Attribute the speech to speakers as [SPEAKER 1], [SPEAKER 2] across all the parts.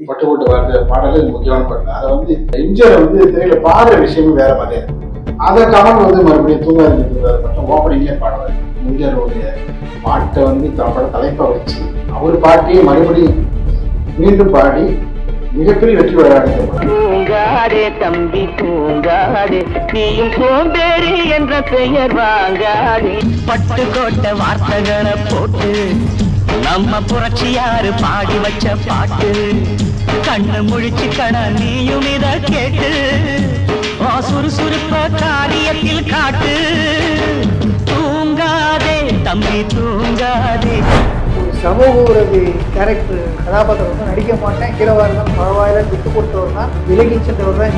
[SPEAKER 1] பட்டு போட்டு வாழ்ந்த பாடல் முக்கியமான பாடல். அதை வந்து எம்ஜிஆர் வந்து திரையில பாடுற விஷயமும் வேற மாதிரி அதை கமல் வந்து மறுபடியும் தூங்காது மட்டும் ஓப்பனிங்லேயே பாடுவார். எம்ஜிஆருடைய பாட்டை வந்து பட தலைப்பை வச்சு அவர் பாட்டையே மறுபடியும் மீண்டும் பாடி மிகப்பெரிய வெற்றி
[SPEAKER 2] தூங்காதே தம்பி தூங்காதே, நீயும் சோம்பேறி என்ற பெயர் வாங்காதே. பட்டு கோட்ட வார்த்தைகளை போட்டு நம்ம புரட்சியாரு பாடி வச்ச பாட்டு, கண்ணு முழிச்சு கண நீயும் இத கேட்டு சுறுசுறுப்ப காரியத்தில் காட்டு. தூங்காதே தம்பி தூங்காதே.
[SPEAKER 3] சமூக உறவு கேரக்டர் கதாபாத்திரம் வந்து நடிக்க மாட்டேன், கீழவா இருந்தாலும் பரவாயில்ல விட்டு கொடுத்தவர் தான், விலகி சென்றவர் தான்.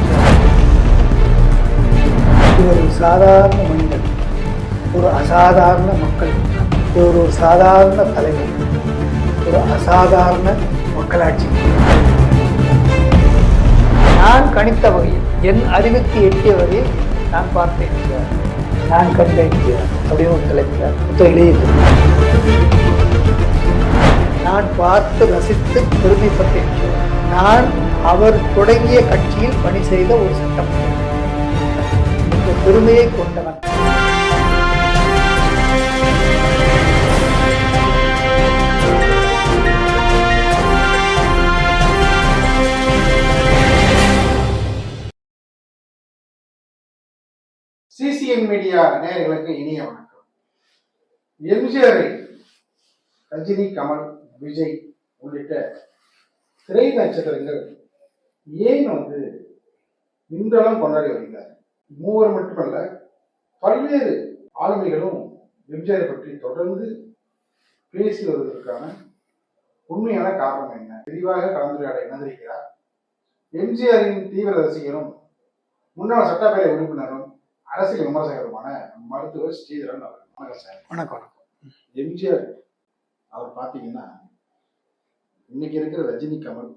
[SPEAKER 3] இவர் ஒரு சாதாரண மனிதன், ஒரு அசாதாரண மக்கள், இவர் ஒரு சாதாரண தலைவர், ஒரு அசாதாரண மக்களாட்சி. நான் கணித்த வகையில், என் அறிவுக்கு எட்டிய வகையில் நான் பார்த்தேன், நான் கண்டேன் அப்படின்னு ஒரு தலைப்பில் புத்தகிலேயே நான் பார்த்து ரசித்து பெருமைப்பட்டேன். நான் அவர் தொடங்கிய கட்சியில் பணி செய்த ஒரு சட்டம் பெருமையை கொண்டவன்.
[SPEAKER 1] சிசிஎன் மீடியா நேயர்களுக்கு இனிய வணக்கம். எம்ஜிஆரை ரஜினி, கமல், விஜய் உள்ளிட்ட திரை நட்சத்திரங்கள் ஏன் வந்து இன்றளவும் கொண்டாடி வருகிறார்? மூவர் மட்டுமல்ல, பல்வேறு ஆளுமைகளும் எம்ஜிஆரை பற்றி தொடர்ந்து பேசி வருவதற்கான உண்மையான காரணம் என்ன? விரிவாக கலந்துரையாட இணைந்திருக்கிறார் எம்ஜிஆரின் தீவிர ரசிகரும் முன்னாள் சட்டப்பேரவை உறுப்பினரும் அரசியல் விமர்சகருமான மருத்துவர் ஸ்ரீதரன் அவர்கள். வணக்கம் சார்.
[SPEAKER 3] வணக்கம்.
[SPEAKER 1] எம்ஜிஆர் அவர் பார்த்தீங்கன்னா இன்னைக்கு இருக்கிற ரஜினி, கமல்,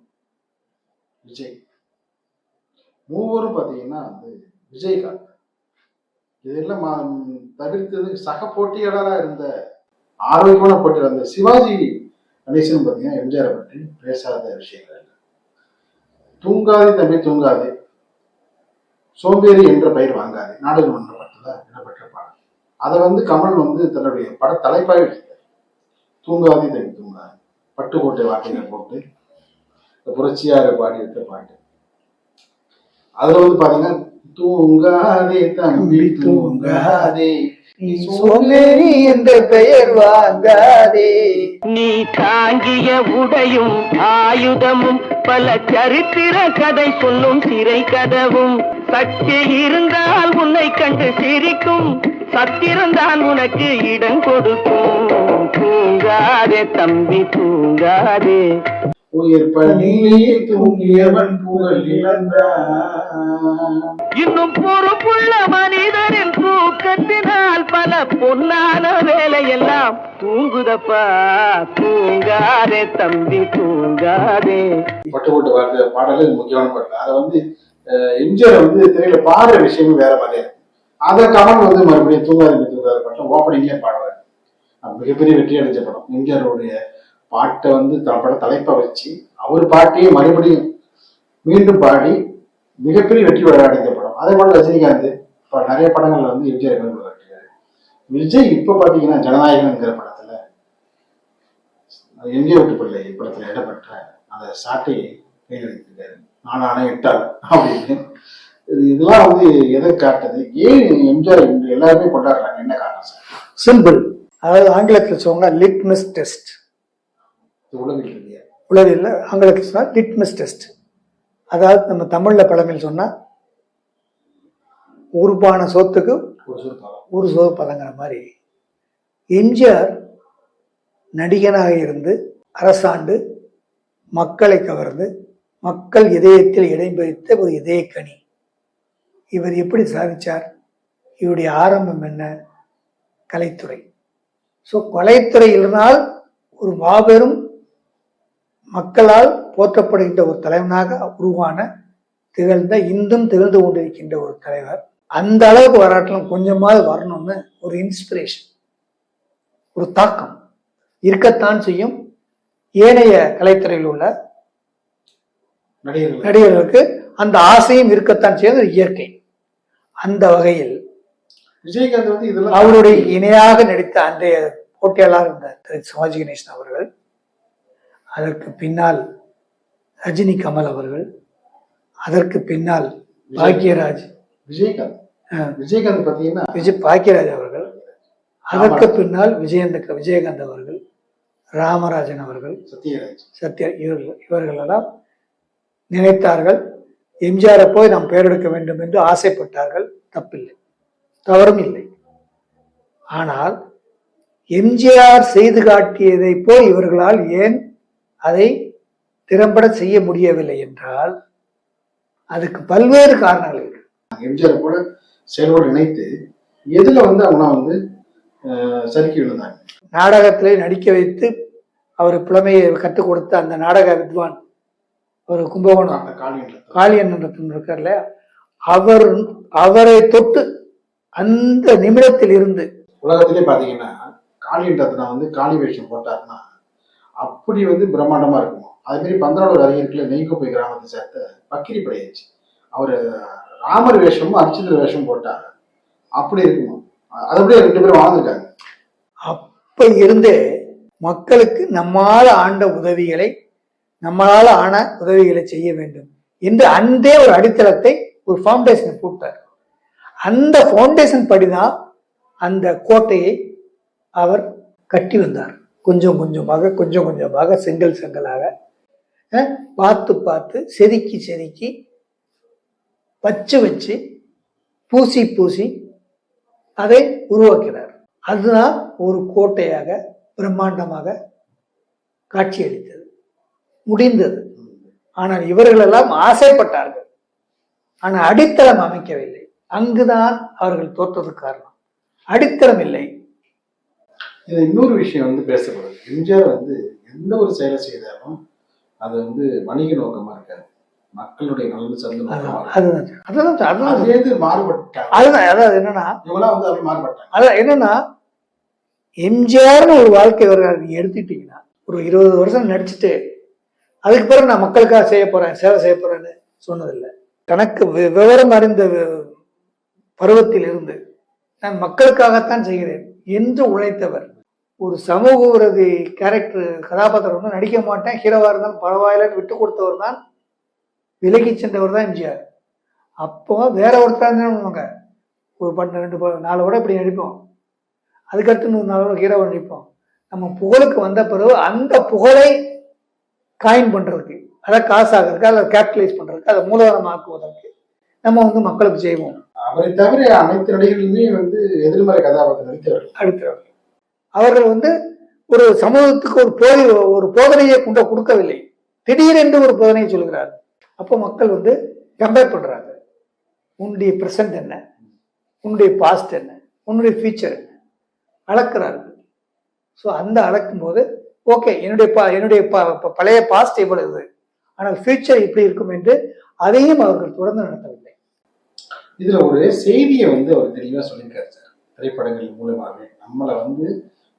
[SPEAKER 1] விஜய் மூவரும் பார்த்தீங்கன்னா வந்து விஜயகாந்த் இதெல்லாம் தவிர்த்தது சக போட்டியாளராக இருந்த ஆரோக்கியமான போட்டியாளர் இருந்த சிவாஜி கணேசன் பார்த்தீங்கன்னா எம்ஜிஆரை பற்றி பேசாத விஷயங்கள் இல்லை. தூங்காதே தம்பி தூங்காதே, சோம்பேறி என்ற பெயர் வாங்காதே நாடாளுமன்ற படத்துல இடம்பெற்ற பாடல். அதை வந்து கமல் வந்து தன்னுடைய பட தலைப்பாக வச்சிருக்காரு. தூங்காதே தம்பி தூங்காதே, பட்டுக்கோட்டை வார்த்தைகள் போட்டு புரட்சியார பாடி வைத்த பாட்டு. அதுல வந்து பாத்தீங்கன்னா தூங்காதே தம்பி தூங்காதே,
[SPEAKER 3] சோம்பேறி என்ற பெயர் வாங்காதே,
[SPEAKER 2] நீ தாங்கிய உடையும் ஆயுதமும் பல சரித்திர கதை சொல்லும் சிறை கதவும், சக்தி இருந்தால் உன்னை கண்டு சிரிக்கும், சத்திரந்தான் உனக்கு இடம் கொடுக்கும். தூங்காதே தம்பி தூங்காதே,
[SPEAKER 1] உயிர் பணியிலே தூங்கியவன் புகழ் இழந்தான்.
[SPEAKER 2] இன்னும் பொறுப்புள்ள மனிதரின் தூக்கத்தினால் பல பொன்னான வேலையெல்லாம் தூங்குதப்பா. தூங்காதே தம்பி தூங்காதே.
[SPEAKER 1] பட்டு போட்டு வாழ்ந்த பாடல் முக்கியமான பாடல். அதை வந்து எம்ஜிஆர் வந்து திரையில பாடுற விஷயமும் வேற மாதிரி இருக்கு. அதை கமல் வந்து மறுபடியும் தூங்காது படம் ஓப்பனிங்லேயே பாடுவார். மிகப்பெரிய வெற்றி அடைஞ்ச படம். எம்ஜிஆருடைய பாட்டை வந்து பட தலைப்பை வச்சு அவர் பாட்டையே மறுபடியும் மீண்டும் பாடி மிகப்பெரிய வெற்றி அடைந்த படம். அதே போல ரஜினிகாந்த் நிறைய படங்கள்ல வந்து எம்ஜிஆர் கலந்துருக்காரு. விஜய் இப்ப பாத்தீங்கன்னா ஜனநாயகன்ங்கிற படத்துல எம்ஜிஆர் விட்டு பிள்ளை படத்துல இடம்பெற்ற அந்த சாட்டை கையில் எடுத்திருக்காரு. நானான எட்டாள் அப்படின்னு. இதெல்லாம் வந்து எதை காட்டுது? ஏன் எம்ஜிஆர் எல்லாருமே கொண்டாடுறாங்க? என்ன காரணம் சார்?
[SPEAKER 3] சிம்பிள். அதாவது ஆங்கிலத்தில் சொன்னா லிட்மஸ் டெஸ்ட். உலகில் ஆங்கிலத்தில் சொன்னா லிட்மஸ் டெஸ்ட். அதாவது நம்ம தமிழ்ல பழமையில் சொன்னா ஒரு பானை சோத்துக்கு ஒரு சோறு பதங்கிற மாதிரி எம்ஜிஆர் நடிகனாக இருந்து அரசாண்டு மக்களை கவர்ந்து மக்கள் இதயத்தில் இடம் பிடித்த ஒரு இதயக்கனி. இவர் எப்படி சாதிச்சார்? இவருடைய ஆரம்பம் என்ன? கலைத்துறை. ஸோ கலைத்துறையினால் ஒரு மாபெரும் மக்களால் போற்றப்படுகின்ற ஒரு தலைவனாக உருவான திகழ்ந்த இன்றும் திகழ்ந்து கொண்டிருக்கின்ற ஒரு தலைவர். அந்த அளவுக்கு வராட்டலாம் கொஞ்சமாவது வரணும்னு ஒரு இன்ஸ்பிரேஷன், ஒரு தாக்கம் இருக்கத்தான் செய்யும். ஏனைய கலைத்துறையில் உள்ள நடிகர்களுக்கு அந்த ஆசையும் இருக்கத்தான் செய்வது இயற்கை. அந்த வகையில்
[SPEAKER 1] விஜயகாந்த் வந்து இதெல்லாம்
[SPEAKER 3] அவருடைய இணையாக நடித்த அன்றைய போட்டியாளர் இருந்தார் திரு சிவாஜி கணேசன் அவர்கள். அதற்கு பின்னால் ரஜினி கமல் அவர்கள், அதற்கு பின்னால் பாக்யராஜ்,
[SPEAKER 1] விஜயகாந்த் பாத்தீங்கன்னா
[SPEAKER 3] பாக்யராஜ் அவர்கள், அதற்கு பின்னால் விஜயகாந்த் அவர்கள், ராமராஜன் அவர்கள், இவர்கள் எல்லாம் நினைத்தார்கள் எம்ஜிஆரை போய் நாம் பெயரெடுக்க வேண்டும் என்று ஆசைப்பட்டார்கள். தப்பில்லை, தவறும் இல்லை. ஆனால் எம்ஜிஆர் செய்து காட்டியதை போய் இவர்களால் ஏன் அதை திறம்பட செய்ய முடியவில்லை என்றால் அதுக்கு பல்வேறு காரணங்கள் இருக்கு.
[SPEAKER 1] எம்ஜிஆர் கூட செயல்பாடு நினைத்து எதுல வந்து அவங்க வந்து சறுக்கி விழுந்தாங்க.
[SPEAKER 3] நாடகத்திலே நடிக்க வைத்து அவர் புலமையை கற்றுக் கொடுத்த அந்த நாடக வித்வான் ஒரு கும்பகோணம் காளியன் இருக்கார்ல, அவரை தொட்டு அந்த நிமிடத்தில் இருந்து
[SPEAKER 1] உலகத்திலே பாத்தீங்கன்னா காளியன் வந்து காளி வேஷம் போட்டாருன்னா அப்படி வந்து பிரம்மாண்டமா இருக்கும். அதே மாதிரி பந்தநாடு அறிஞர்களை நெய்கோப்பை கிராமத்தை சேர்த்த பக்கிரி படையாச்சு. அவரு ராமர் வேஷமும் அரிச்சந்திர வேஷம் போட்டாங்க. அப்படி இருக்குமா? அது அப்படியே 2 பேரும் வாழ்ந்துருக்காங்க.
[SPEAKER 3] அப்ப இருந்தே மக்களுக்கு நம்மால் ஆண்ட உதவிகளை, நம்மளால ஆன உதவிகளை செய்ய வேண்டும் என்று அன்றே ஒரு அடித்தளத்தை, ஒரு ஃபவுண்டேஷன் போட்டார். அந்த ஃபவுண்டேஷன் படிதான் அந்த கோட்டையை அவர் கட்டி வந்தார். கொஞ்சம் கொஞ்சமாக செங்கல் செங்கலாக பார்த்து பார்த்து செதுக்கி செதுக்கி வச்சு பூசி அதை உருவாக்கினார். அதுதான் ஒரு கோட்டையாக பிரம்மாண்டமாக காட்சியளித்தது, முடிந்தது. ஆனால் இவர்கள் எல்லாம் ஆசைப்பட்டார்கள், ஆனால் அடித்தளம் அமைக்கவில்லை. அங்குதான் அவர்கள் தோற்றதுக்கு காரணம், அடித்தளம் இல்லை.
[SPEAKER 1] இது இன்னொரு விஷயம் வந்து பேசப்படுது. எம்ஜிஆர் வந்து எந்த ஒரு செயலை செய்தாலும் அது வந்து வணிக நோக்கமா இருக்காது, மக்களுடைய நலன் சார்ந்த நோக்கமா.
[SPEAKER 3] அதாவது என்னன்னா எம்ஜிஆர்னு ஒரு வாழ்க்கை நீங்க எடுத்துட்டீங்கன்னா, ஒரு 20 வருஷம் நடிச்சுட்டு அதுக்கு பிறகு நான் மக்களுக்காக செய்ய போறேன், சேவை செய்ய போறேன்னு சொன்னதில்லை. தனக்கு விவரம் அறிந்த பருவத்தில் இருந்து நான் மக்களுக்காகத்தான் செய்கிறேன் என்று உழைத்தவர். ஒரு சமூக விரோதி கேரக்டர் கதாபாத்திரம் வந்து நடிக்க மாட்டேன், ஹீரோவா இருந்தாலும் பரவாயில்லன்னு விட்டு கொடுத்தவர் தான், விலகி சென்றவர் தான் எம்ஜிஆர். அப்போ வேற ஒருத்தர் ஒரு 4 கூட இப்படி நடிப்போம், அதுக்கடுத்து 4 ஹீரோவை நடிப்போம். நம்ம புகழுக்கு வந்த பிறகு அந்த புகழை காயின் பண்றதுக்கு, அதை காசாகிறதுக்கு, அதை கேபிட்டலைஸ் பண்றதுக்கு, அதை மூலதனமாக்குவதற்கு நம்ம வந்து மக்களுக்கு செய்வோம்.
[SPEAKER 1] அவரை தவிர அனைத்து நடிகர்களுமே வந்து எதிர்மறை கதாபாத்திரம் நடித்தவர்கள்.
[SPEAKER 3] அவர்கள் வந்து ஒரு சமூகத்துக்கு ஒரு போதனையை கொடுக்கவில்லை, திடீரென்று ஒரு போதனையை சொல்கிறார். அப்போ மக்கள் வந்து கம்பேர் பண்றாங்க, உன்னுடைய பிரசன்ட் என்ன, உன்னுடைய பாஸ்ட் என்ன, உன்னுடைய ஃபியூச்சர் என்ன, அளக்கிறார்கள். ஸோ அந்த அளக்கும் போது ஓகே, என்னுடைய பழைய பாஸ்ட் இவ்வளவு, ஆனால் ஃபியூச்சர் இப்படி இருக்கும் என்று அதையும் அவர்கள் தொடர்ந்து நடத்தவில்லை.
[SPEAKER 1] இதுல ஒரு செய்தியை வந்து அவர் தெளிவா சொல்லியிருக்காரு சார். திரைப்படங்கள் மூலமாகவே நம்மளை வந்து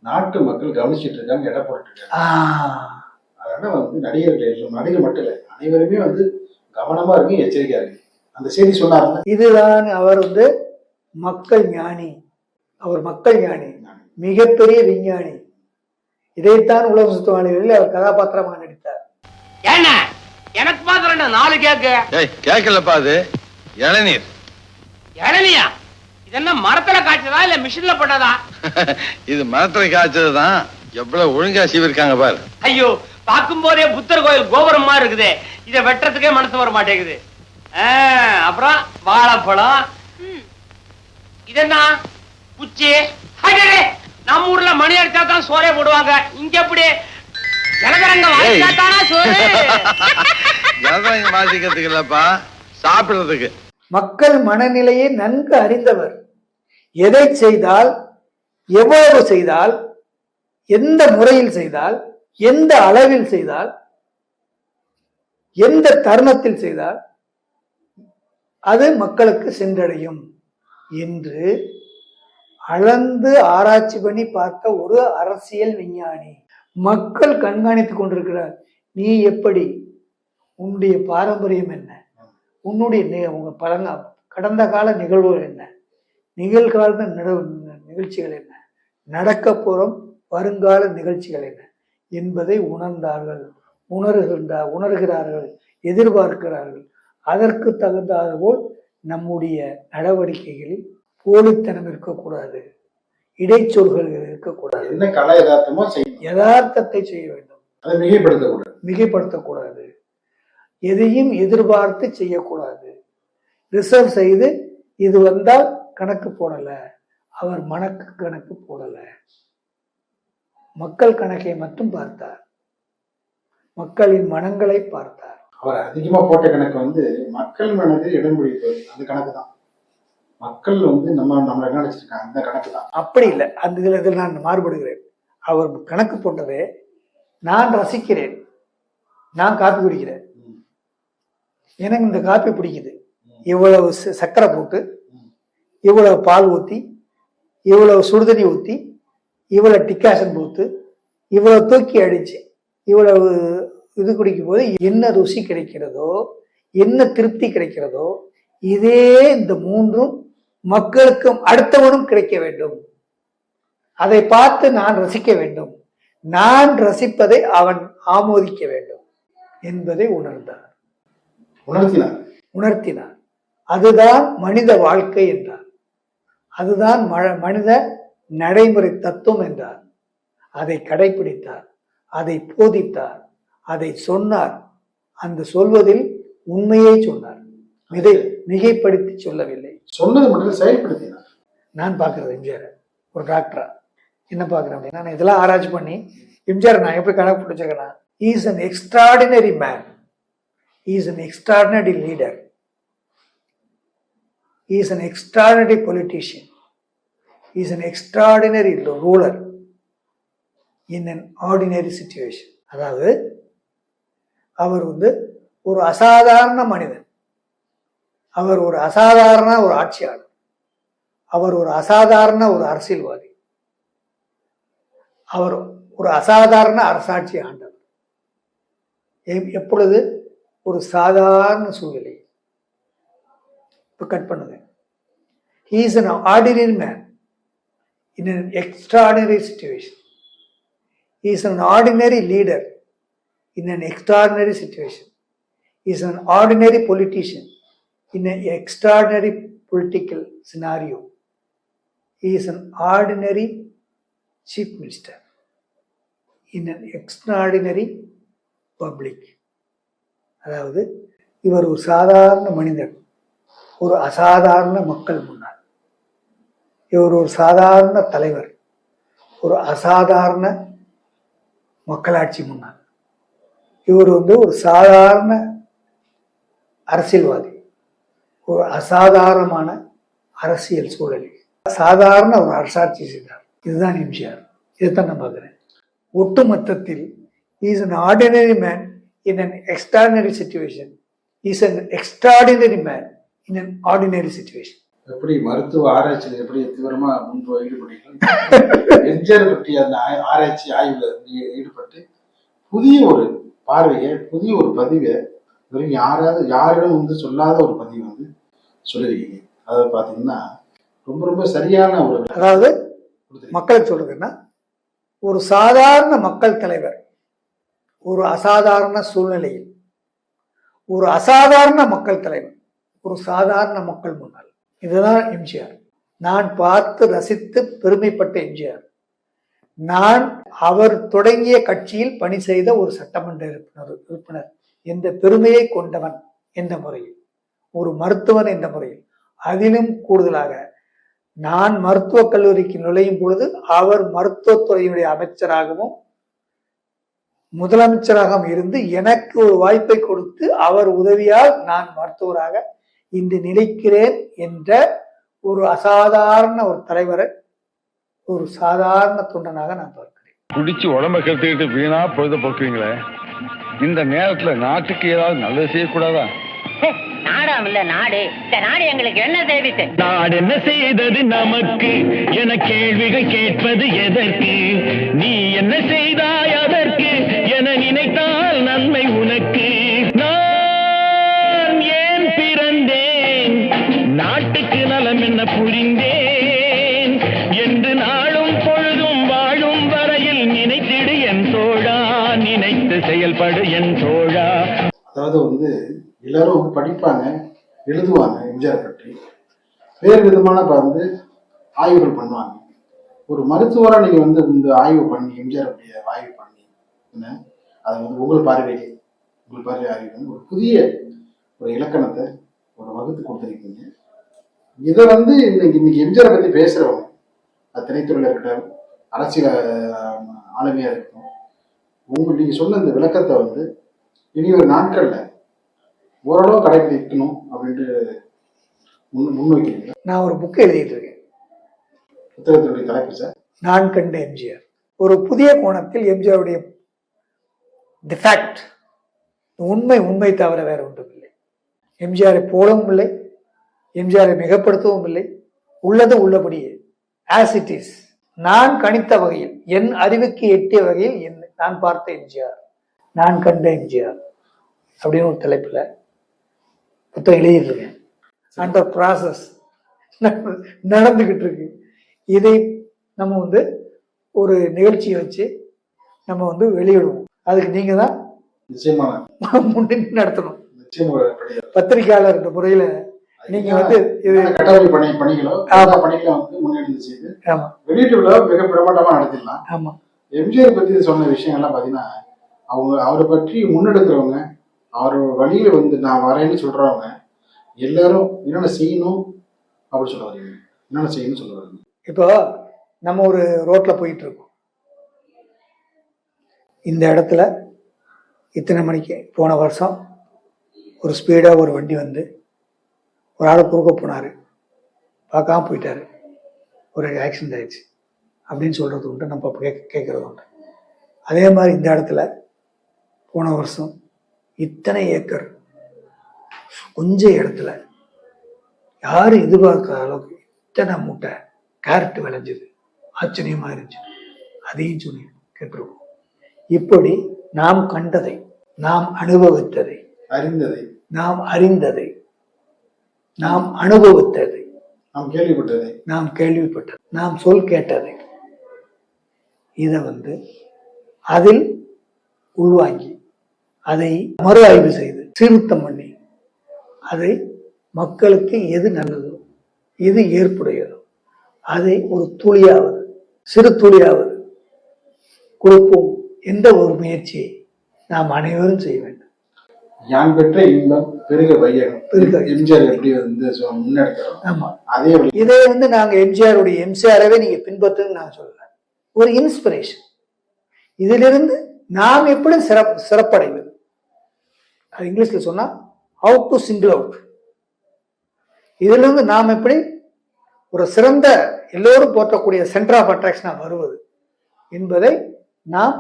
[SPEAKER 1] நாட்டு மக்கள் கவனிச்சுட்டு இருக்காங்க, எடை போட்டு இருக்காங்க. அதனால வந்து நடிகர் மட்டும் இல்லை, அனைவருமே வந்து கவனமா இருக்கு, எச்சரிக்கையா இருக்கு. அந்த செய்தி சொன்னார்.
[SPEAKER 3] இதுதான் அவர் வந்து மக்கள் ஞானி, அவர் மக்கள் ஞானி, மிகப்பெரிய விஞ்ஞானி. இதைத்தான் உலக சுத்தவாணிகளில் அவர் கதாபாத்திரமாக நடித்தார்.
[SPEAKER 2] என்ன எனக்கு மாத்திரம் 4
[SPEAKER 4] கேட்கலப்பா, அது இளநீர்.
[SPEAKER 2] இளநியா? இது என்ன மரத்துல காய்ச்சதா இல்ல மிஷின்ல போட்டதா?
[SPEAKER 4] இது மரத்துல காய்ச்சதுதான். எவ்வளவு ஒழுங்கா சீவிருக்காங்க பாரு.
[SPEAKER 2] ஐயோ, பார்க்கும் போதே புத்தர் கோயில் கோபுரம் மாதிரி இருக்குது. இதை வெட்டுறதுக்கே மனசு வர மாட்டேங்குது. அப்புறம் வாழைப்பழம், இது என்ன குச்சி? நம்ம ஊர்ல மணி அடிச்சா தான் சோறே போடுவாங்க, இங்க எப்படி ஜனகரங்க வாங்கிட்டானா சோறு?
[SPEAKER 4] ஜனகரங்க வாசிக்கிறதுக்கு இல்லப்பா, சாப்பிடுறதுக்கு.
[SPEAKER 3] மக்கள் மனநிலையை நன்கு அறிந்தவர். எதை செய்தால், எவ்வளவு செய்தால், எந்த முறையில் செய்தால், எந்த அளவில் செய்தால், எந்த தருணத்தில் செய்தால் அது மக்களுக்கு சென்றடையும் என்று அளந்து ஆராய்ச்சி பண்ணி பார்த்த ஒரு அரசியல் விஞ்ஞானி. மக்கள் கண்காணித்துக் கொண்டிருக்கிறார். நீ எப்படி உன்னுடைய பாரம்பரியம் என்ன, உன்னுடைய உங்க கடந்த கால நிகழ்வுகள் என்ன, நிகழ்கால நிகழ்ச்சிகள் என்ன, நடக்க போறோம் வருங்கால நிகழ்ச்சிகள் என்ன என்பதை உணர்ந்தார்கள், உணர்கிறார்கள், எதிர்பார்க்கிறார்கள். அதற்கு தகுந்தாது போல் நம்முடைய நடவடிக்கைகளில் போலித்தனம் இருக்கக்கூடாது, இடைச்சொல்கள் இருக்கக்கூடாது,
[SPEAKER 1] என்ன கலை யதார்த்தமோ
[SPEAKER 3] யதார்த்தத்தை செய்ய வேண்டும்,
[SPEAKER 1] அதை
[SPEAKER 3] மிகைப்படுத்தக்கூடாது, எதையும் எதிர்பார்த்து செய்யக்கூடாது. ரிசர்வ் செய்து இது வந்தால் கணக்கு போடல, அவர் கணக்கு போடல, மக்கள் கணக்கை மட்டும் பார்த்தார், மக்களின் மனங்களை பார்த்தார்.
[SPEAKER 1] அவர் அதிகமா போட்ட கணக்கு வந்து மக்கள் மனதில் இடம் பிடிப்பது, அந்த கணக்கு தான். மக்கள் வந்து நம்மளை என்ன நினைச்சிருக்காங்க, அந்த கணக்கு தான்.
[SPEAKER 3] அப்படி இல்லை, அந்த இதில் நான் மாறுபடுகிறேன். அவர் கணக்கு போட்டதே நான் ரசிக்கிறேன், நான் காப்பி குடிக்கிறேன், எனக்கு இந்த காப்பி பிடிக்குது, இவ்வளவு சர்க்கரை போட்டு, இவ்வளவு பால் ஊற்றி, இவ்வளவு சுடுதண்ணி ஊற்றி, இவ்வளவு டிகாஷன் போட்டு, இவ்வளவு தூக்கி அடிச்சு, இவ்வளவு இது குடிக்கும் போது என்ன ருசி கிடைக்கிறதோ, என்ன திருப்தி கிடைக்கிறதோ, இதே இந்த மூன்றும் மக்களுக்கும் அடுத்தவனும் கிடைக்க வேண்டும். அதை பார்த்து நான் ரசிக்க வேண்டும், நான் ரசிப்பதை அவன் ஆமோதிக்க வேண்டும் என்பதை உணர்த்தினார். அதுதான் மனித வாழ்க்கை என்றார், அதுதான் மனித நடைமுறை தத்துவம் என்றார். அதை கடைபிடித்தார், அதை போதித்தார், அதை சொன்னார். அந்த சொல்வதில் உண்மையை சொன்னார், மிகைப்படுத்தி சொல்லவில்லை.
[SPEAKER 1] சொன்னது மட்டும் செயல்படுத்தினார்.
[SPEAKER 3] நான் பார்க்கறது எம்ஜிஆர் ஒரு டாக்டரா என்ன பார்க்குறேன் அப்படின்னா, நான் இதெல்லாம் ஆராய்ச்சி பண்ணி எம்ஜிஆர் நான் எப்படி கணக்கு போட்டு வச்சிருக்கேன்னா, he is an extraordinary man, he is an extraordinary leader, he is an extraordinary politician, he is an extraordinary ruler in an ordinary situation. அதாவது அவர் ஒரு அசாதாரண மனிதன், அவர் ஒரு அசாதாரண ஒரு ஆட்சியாளர், அவர் ஒரு அசாதாரண ஒரு அரசியல்வாதி, அவர் ஒரு அசாதாரண அரசாட்சி ஆண்டவர். எப்பொழுது ஒரு சாதாரண சூழ்நிலை. இப்ப கட் பண்ணுங்க. He is an ordinary man in an extraordinary situation. He is an ordinary leader in an extraordinary situation. He is an ordinary politician in an extraordinary political scenario. He is an ordinary chief minister in an extraordinary public. அதாவது இவர் ஒரு சாதாரண மனிதன், ஒரு அசாதாரண மக்கள் முன்னால். இவர் ஒரு சாதாரண தலைவர், ஒரு அசாதாரண மக்களாட்சி முன்னால். இவர் ஒரு சாதாரண அரசியல்வாதி, ஒரு அசாதாரணமான அரசியல் சூழலில் சாதாரண ஒரு அரசாட்சி செய்தார். இதுதான் எம்ஜிஆர். இதைத்தான் நான் பார்க்கிறேன். ஒட்டுமொத்தத்தில் is an ordinary man in an extraordinary situation, is an extraordinary man in an ordinary situation.
[SPEAKER 1] எப்படி மருத்துவ ஆராய்ச்சியில் எப்படி தீவிரமா முன்பு ஈடுபட்டீர்கள், எம்ஜிஆர் பற்றி அந்த ஆராய்ச்சி ஆய்வுல ஈடுபட்டு புதிய ஒரு பார்வையை, புதிய ஒரு பதிவை யாரிடம் சொல்லாத ஒரு பதிவை சொல்லுவீங்க. அதாவது பாத்தீங்கன்னா ரொம்ப சரியான ஒரு,
[SPEAKER 3] அதாவது மக்களுக்கு சொல்றதுன்னா, ஒரு சாதாரண மக்கள் தலைவர் ஒரு அசாதாரண சூழ்நிலையில், ஒரு அசாதாரண மக்கள் தலைவர் ஒரு சாதாரண மக்கள் முன்னால். இதுதான் எம்ஜிஆர். நான் பார்த்து ரசித்து பெருமைப்பட்ட எம்ஜிஆர். நான் அவர் தொடங்கிய கட்சியில் பணி செய்த ஒரு சட்டமன்ற உறுப்பினர் என்ற பெருமையை கொண்டவன் என்ற முறையில், ஒரு மருத்துவன் என்ற முறையில், அதிலும் கூடுதலாக நான் மருத்துவக் கல்லூரிக்கு நுழையும் பொழுது அவர் மருத்துவத்துறையினுடைய அமைச்சராகவும் முதலமைச்சராகவும் இருந்து எனக்கு ஒரு வாய்ப்பை கொடுத்து அவர் உதவியால் நான் மருத்துவராக இன்று நிலைக்கிறேன் என்ற ஒரு அசாதாரண ஒரு தலைவரை ஒரு சாதாரண தொண்டனாக நான் பார்க்கிறேன்.
[SPEAKER 4] குடிச்சு உடம்ப கெடுத்துக்கிட்டு வீணா பொழுத போக்குவீங்களே, இந்த நேரத்துல நாட்டுக்கு ஏதாவது நல்லது செய்யக்கூடாதா?
[SPEAKER 5] நாடாம் இல்ல நாடு, இந்த நாடு எங்களுக்கு என்ன செய்து?
[SPEAKER 6] நாடு என்ன செய்தது நமக்கு என கேள்விகள் கேட்பது எதற்கு? நீ என்ன செய்தாய் அதற்கு என நினைத்தால் நன்மை உனக்கு.
[SPEAKER 1] அதாவது வந்து எல்லாரும் வந்து படிப்பாங்க, எழுதுவாங்க எம்ஜிஆர் பற்றி, வேறு விதமான வந்து ஆய்வுகள் பண்ணுவாங்க. ஒரு மருத்துவராக நீங்கள் வந்து இந்த ஆய்வு பண்ணி எம்ஜிஆர் ஆய்வு பண்ணி என்ன அதை வந்து உங்கள் பார்வை ஆய்வு பண்ணி ஒரு புதிய ஒரு இலக்கணத்தை ஒரு வகுத்து கொடுத்துருக்கீங்க. இதை வந்து இன்னைக்கு எம்ஜிஆரை பற்றி பேசுகிறவங்க, அது திரைத்துறையில் இருக்கட்டும், அரசியல் ஆளுமையாக இருக்கட்டும், நீங்கள் சொன்ன இந்த விளக்கத்தை வந்து இனி ஒரு நாட்களில் ஓரளவு கடைபிடிக்கணும் அப்படின்ட்டு முன்வைக்கிறீங்க.
[SPEAKER 3] நான் ஒரு புக்கு எழுதிட்டு இருக்கேன்.
[SPEAKER 1] புத்தகத்தினுடைய தலைப்பு சார்
[SPEAKER 3] நான் கண்ட எம்ஜிஆர். ஒரு புதிய கோணத்தில் எம்ஜிஆருடைய தி ஃபேக்ட், உண்மை தவிர வேற ஒன்றும் இல்லை. எம்ஜிஆரை போடவும் இல்லை, எம்ஜிஆரை மிகப்படுத்தவும் இல்லை. உள்ளது உள்ளபடியே ஆஸ் இட் இஸ், நான் கணித்த வகையில், என் அறிவுக்கு எட்டிய வகையில் நான் பார்த்த எம்ஜிஆர், நான் கண்ட எம்ஜிஆர் அப்படின்னு ஒரு தலைப்புல புத்தகம் எழுதிட்டு இருக்கேன். அந்த ப்ராசஸ் நடந்துகிட்டு இருக்கு. இதை நம்ம வந்து ஒரு நிகழ்ச்சியை வச்சு நம்ம வந்து வெளியிடுவோம். அதுக்கு நீங்க தான் முன்னின்று நடத்தணும். பத்திரிகையாளர் என்ற முறையில நீங்க வந்து
[SPEAKER 1] வெளியீட்டு விழா மிக பிரமாண்டமா நடத்திடலாம்.
[SPEAKER 3] ஆமா,
[SPEAKER 1] எம்ஜிஆர் பத்தி சொன்ன விஷயங்கள்லாம் பாத்தீங்கன்னா, அவரை பற்றி முன்னெடுக்கிறவங்க, அவர் வழியில வந்து நான் வரேன்னு சொல்றவங்க எல்லாரும் என்னென்ன செய்யணும் அப்படின்னு சொல்ல வரீங்க, என்னென்ன செய்யணும்னு சொல்ல வரீங்க.
[SPEAKER 3] இப்போ நம்ம ஒரு ரோட்ல போயிட்டு இருக்கோம். இந்த இடத்துல இத்தனை மணிக்கு போன வருஷம் ஒரு ஸ்பீடா ஒரு வண்டி வந்து ஒரு ஆளை குறுக்க போனாரு, பார்க்காம போயிட்டாரு, ஒரு ஆக்சிடென்ட் ஆயிடுச்சு அப்படின்னு சொல்றது உண்டு, நம்ம கேட்கறது உண்டு. அதே மாதிரி இந்த இடத்துல போன வருஷம் இத்தனை ஏக்கர் கொஞ்சம் இடத்துல யாரும் எதிர்பார்க்காத அளவுக்கு இத்தனை மூட்டை கேரட் விளைஞ்சது, ஆச்சரியமா இருந்துச்சு, அதையும் சொல்லி கேட்டிருக்கோம். இப்படி நாம் கண்டதை, நாம் அனுபவித்ததை, நாம் அறிந்ததை, நாம் அனுபவித்ததை, நாம் கேள்விப்பட்டதை, நாம் சொல் கேட்டதை, இதை வந்து அதில் உள்வாங்கி அதை மறு ஆய்வு செய்து திருத்தம் பண்ணி அதை மக்களுக்கு எது நல்லதோ எது ஏற்புடையதோ அதை ஒரு துளியாவது சிறு துளியாவது கொடுப்போம் என்ற ஒரு முயற்சியை நாம் அனைவரும் செய்ய வேண்டும்.
[SPEAKER 1] யான் பெற்ற இன்பம் பெருக வையகம், எம்ஜிஆர் எப்படி வந்து முன்னெடுக்கிறோம்.
[SPEAKER 3] ஆமா, அதே இதை வந்து நாங்க எம்ஜிஆரவே நீங்க பின்பற்றுன்னு நான் சொல்றேன். ஒரு இன்ஸ்பிரேஷன். இதிலிருந்து நாம் எப்படி சிறப்படைவது, அது இங்கிலீஷ்ல சொன்னா how to single out. இதுல இருந்து நாம் எப்படி ஒரு சிறந்த எல்லோரும் போற்றக்கூடிய சென்டர் ஆஃப் அட்ராக்ஷனா வருவது என்பதை நாம்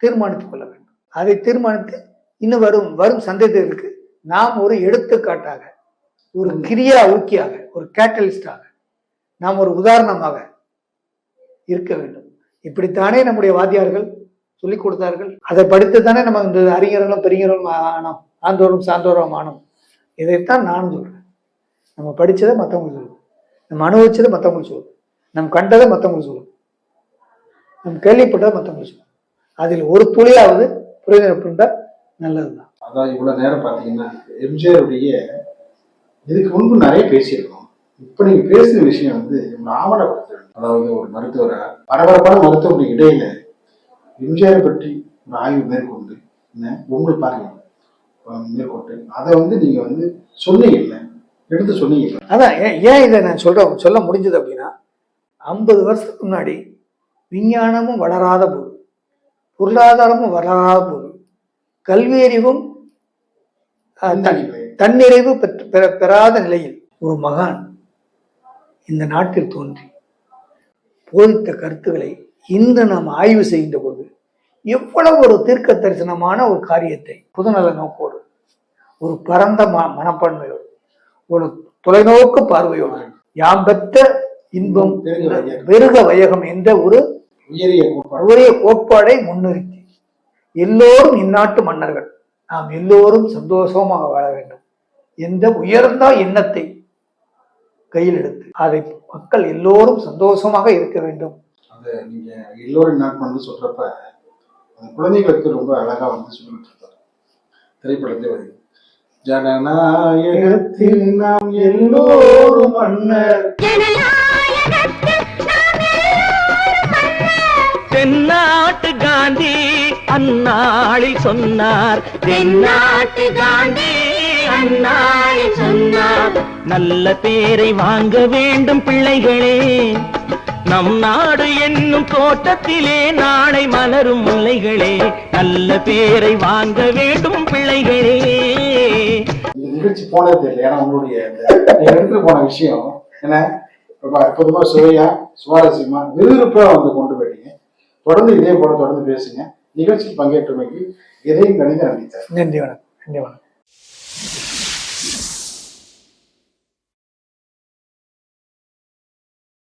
[SPEAKER 3] தீர்மானித்துக் கொள்ள வேண்டும். அதை தீர்மானித்து இன்னும் வரும் சந்ததிகளுக்கு நாம் ஒரு எடுத்துக்காட்டாக, ஒரு கிரியா ஊக்கியாக, ஒரு கேட்டலிஸ்டாக, நாம் ஒரு உதாரணமாக இருக்க வேண்டும். இப்படித்தானே நம்முடைய வாத்தியார்கள் சொல்லிக் கொடுத்தார்கள். அதை படித்துத்தானே நம்ம இந்த அறிஞர்களும் பெரியவர்களும் ஆனோம், ஆந்தோறும் சாந்தோறும் ஆனோம். இதைத்தான் நானும் சொல்றேன். நம்ம படிச்சதை மற்றவங்களுக்கு சொல்லுவோம், நம்ம அனுபவிச்சதை மற்றவங்களுக்கு சொல்லுவோம், நம்ம கண்டதை மற்றவங்களுக்கு சொல்லுவோம், நம்ம கேள்விப்பட்டதை மற்றவங்களுக்கு சொல்லுவோம். அதில் ஒரு துளியாவது புரிதல் நல்லதுதான்.
[SPEAKER 1] அதான் இவ்வளவு நேரம் பாத்தீங்கன்னா எம்ஜிஆருடைய இதுக்கு முன்பு நிறைய பேசியிருக்கோம். இப்ப நீங்க பேசுற விஷயம் வந்து ஆவணப்படுத்த வேண்டும். அதாவது ஒரு மருத்துவரை பரபரப்பான மருத்துவருடைய இடையில எம்ஜிஆரை பற்றி ஒரு ஆய்வு மேற்கொண்டு உங்கள் பார்வை மேற்கொண்டு அதை வந்து நீங்க வந்து சொன்னீங்க, எடுத்து சொன்னீங்க.
[SPEAKER 3] அதான் ஏன் இதை நான் சொல்ல முடிஞ்சது அப்படின்னா, 50 வருஷத்துக்கு முன்னாடி விஞ்ஞானமும் வளராத போது, பொருளாதாரமும் வளராத போது, கல்வி அறிவும் தன்னிறைவு பெறாத நிலையில் ஒரு மகான் இந்த நாட்டில் தோன்றி போதித்த கருத்துக்களை இன்று நாம் ஆய்வு செய்கின்ற போது எவ்வளவு ஒரு தீர்க்க தரிசனமான ஒரு காரியத்தை புதுநல நோக்கோடு, ஒரு பரந்த மனப்பான்மையோடு, ஒரு தொலைநோக்கு பார்வையோடு, யாம் பெற்ற இன்பம் பெருக வையகம் என்ற ஒரு உயரிய கோட்பாடை முன்னிறுத்தி எல்லோரும் இந்நாட்டு மன்னர்கள், நாம் எல்லோரும் சந்தோஷமாக வாழ வேண்டும் என்ற உயர்ந்த எண்ணத்தை கையில் எடுத்து அதை மக்கள் எல்லோரும் சந்தோஷமாக இருக்க வேண்டும்.
[SPEAKER 1] அதை நீங்க எல்லோரும் நாட்மன்னு சொல்றப்ப குழந்தைகளுக்கு ரொம்ப அழகா வந்து சொல்லிட்டு இருக்காரு. திரைப்படத்தில் வருது. ஜனநாயகத்தில் நாம் எல்லோரும் மன்னர்.
[SPEAKER 6] தென்னாட்டு காந்தி அந்நாளில் சொன்னார், தென்னாட்டு காந்தி அந்நாளில் சொன்னார், நல்ல பேரை வாங்க வேண்டும் பிள்ளைகளே, நம் நாடு என்னும் தோட்டத்திலே நாளை மலரும் முல்லைகளே, நல்ல பேரை வாங்க வேண்டும் பிள்ளைகளே.
[SPEAKER 1] இந்த நிகழ்ச்சி போனது தெரியல. ஏன்னா உங்களுடைய எடுத்துட்டு போன விஷயம் என்ன ரொம்ப அற்புதமா, சுவையா, சுவாரஸ்யமா, விறுவிறுப்பா வந்து கொண்டு போயிட்டீங்க. தொடர்ந்து இதே போல தொடர்ந்து பேசுங்க. நிகழ்ச்சியில் பங்கேற்றமைக்கு இதையும் கணித நன்றி.
[SPEAKER 3] நன்றி வணக்கம். நன்றி வணக்கம்.